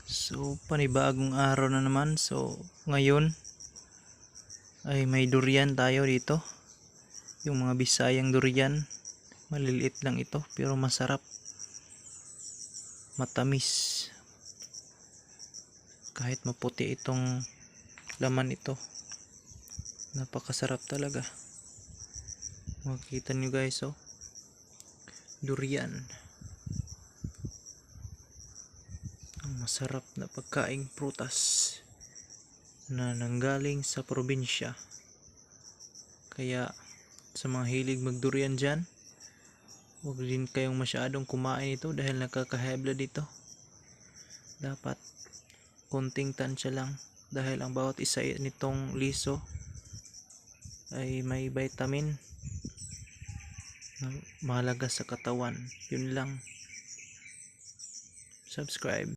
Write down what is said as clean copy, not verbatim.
So panibagong araw na naman. So ngayon ay may durian tayo dito. Yung mga Bisayang durian. Maliliit lang ito pero masarap. Matamis. Kahit maputi itong laman ito. Napakasarap talaga. Makikita nyo guys, oh. Durian. Ang masarap na pagkaing prutas na nanggaling sa probinsya. Kaya sa mga hilig magdurian dyan, huwag din kayong masyadong kumain ito dahil nakaka-high blood ito. Dapat konting tansya lang dahil ang bawat isa nitong liso ay may vitamin na mahalaga sa katawan. Yun lang. Subscribe.